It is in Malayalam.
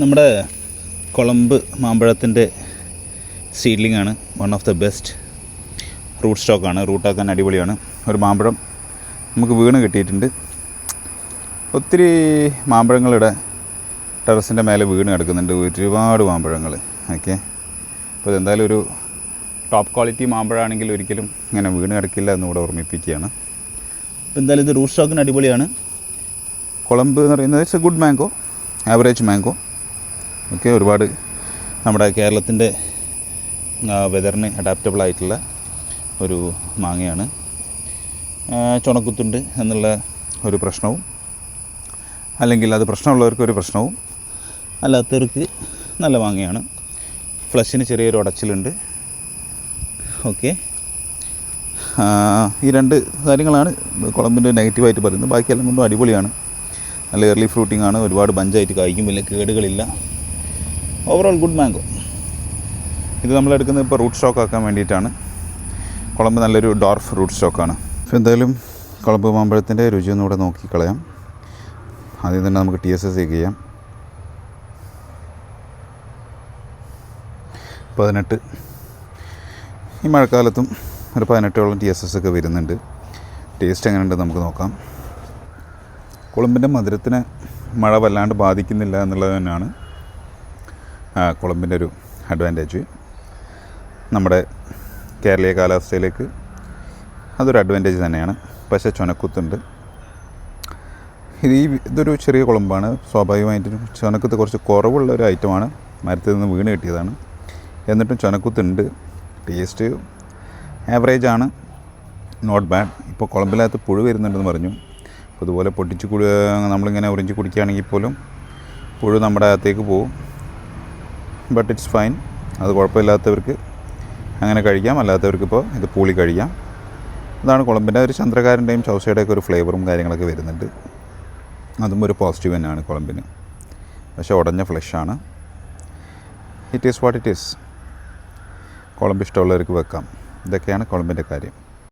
നമ്മുടെ കുളമ്പ് മാമ്പഴത്തിൻ്റെ സീഡ്ലിംഗ് ആണ്. One of the best root സ്റ്റോക്കാണ്. റൂട്ടാക്കാൻ അടിപൊളിയാണ്. ഒരു മാമ്പഴം നമുക്ക് വീണ് കിട്ടിയിട്ടുണ്ട്. ഒത്തിരി മാമ്പഴങ്ങളുടെ ടെറസിൻ്റെ മേലെ വീണ് കിടക്കുന്നുണ്ട്, ഒരുപാട് മാമ്പഴങ്ങൾ. ഓക്കെ, അപ്പോൾ ഇതെന്തായാലും ഒരു ടോപ്പ് ക്വാളിറ്റി മാമ്പഴമാണെങ്കിൽ ഒരിക്കലും ഇങ്ങനെ വീണ് കിടക്കില്ല എന്നുകൂടെ ഓർമ്മിപ്പിക്കുകയാണ്. അപ്പോൾ എന്തായാലും ഇത് റൂട്ട് സ്റ്റോക്കിന് അടിപൊളിയാണ്. കുളമ്പ് എന്ന് പറയുന്നത് it's A good mango, average mango. Okay, ഒരുപാട് നമ്മുടെ കേരളത്തിൻ്റെ വെതറിന് അഡാപ്റ്റബിൾ ആയിട്ടുള്ള ഒരു മാങ്ങയാണ്. ചുണക്കുത്തുണ്ട് എന്നുള്ള ഒരു പ്രശ്നവും, അല്ലെങ്കിൽ അത് പ്രശ്നമുള്ളവർക്ക് ഒരു പ്രശ്നവും, അല്ലാത്തവർക്ക് നല്ല മാങ്ങയാണ്. ഫ്ലഷിന് ചെറിയൊരു ഉടച്ചിലുണ്ട്. ഓക്കെ, ഈ രണ്ട് കാര്യങ്ങളാണ് കുളമ്പിൻ്റെ നെഗറ്റീവായിട്ട് പറയുന്നത്. ബാക്കിയെല്ലാം കൊണ്ടും അടിപൊളിയാണ്. നല്ല എർലി ഫ്രൂട്ടിംഗ് ആണ്. ഒരുപാട് ബഞ്ചായിട്ട് കായ്ക്കും, വലിയ കേടുകളില്ല. Overall good mango. ഇത് നമ്മളെടുക്കുന്നത് ഇപ്പോൾ റൂട്ട് സ്റ്റോക്ക് ആക്കാൻ വേണ്ടിയിട്ടാണ്. കുളമ്പ് നല്ലൊരു ഡോർഫ് റൂട്ട് സ്റ്റോക്കാണ്. അപ്പോൾ എന്തായാലും കുളമ്പ് മാമ്പഴത്തിൻ്റെ രുചി ഒന്നുകൂടെ നോക്കിക്കളയാം. ആദ്യം തന്നെ നമുക്ക് TSS ചെക്ക് ചെയ്യാം. 18. ഈ മഴക്കാലത്തും ഒരു 18ഓളം TSS ഒക്കെ വരുന്നുണ്ട്. ടേസ്റ്റ് എങ്ങനെയുണ്ടെന്ന് നമുക്ക് നോക്കാം. കുളമ്പിൻ്റെ മധുരത്തിന് മഴ വല്ലാണ്ട് ബാധിക്കുന്നില്ല എന്നുള്ളത് തന്നെയാണ് കുളമ്പിൻ്റെ ഒരു അഡ്വാൻറ്റേജ്. നമ്മുടെ കേരളീയ കാലാവസ്ഥയിലേക്ക് അതൊരു അഡ്വാൻറ്റേജ് തന്നെയാണ്. പക്ഷേ ചുനക്കുത്തുണ്ട്. ഇതൊരു ചെറിയ കുളമ്പാണ്. സ്വാഭാവികമായിട്ടും ചുനക്കുത്ത് കുറച്ച് കുറവുള്ള ഒരു ഐറ്റമാണ്. മരത്തിൽ നിന്ന് വീണ് കിട്ടിയതാണ്. എന്നിട്ടും ചുനക്കുത്തുണ്ട്. ടേസ്റ്റ് ആവറേജാണ്, നോട്ട് ബാഡ്. ഇപ്പോൾ കുളമ്പിനകത്ത് പുഴു വരുന്നുണ്ടെന്ന് പറഞ്ഞു. അപ്പോൾ ഇതുപോലെ പൊട്ടിച്ച് നമ്മളിങ്ങനെ ഉറിഞ്ച് കുടിക്കുകയാണെങ്കിൽ പോലും പുഴു നമ്മുടെ അകത്തേക്ക് പോകും. But it's fine. അത് കുഴപ്പമില്ലാത്തവർക്ക് അങ്ങനെ കഴിക്കാം, അല്ലാത്തവർക്ക് ഇപ്പോൾ ഇത് പൂളി കഴിക്കാം. അതാണ് കുളമ്പിൻ്റെ ഒരു ചന്ദ്രകാരൻ്റെയും ചൗസയുടെയൊക്കെ ഒരു ഫ്ലേവറും കാര്യങ്ങളൊക്കെ വരുന്നുണ്ട്. അതും ഒരു പോസിറ്റീവ് തന്നെയാണ് കുളമ്പിന്. പക്ഷേ ഉടഞ്ഞ ഫ്ലഷാണ്. It is what it is. കുളമ്പ് ഇഷ്ടമുള്ളവർക്ക് വെക്കാം. ഇതൊക്കെയാണ് കുളമ്പിൻ്റെ കാര്യം.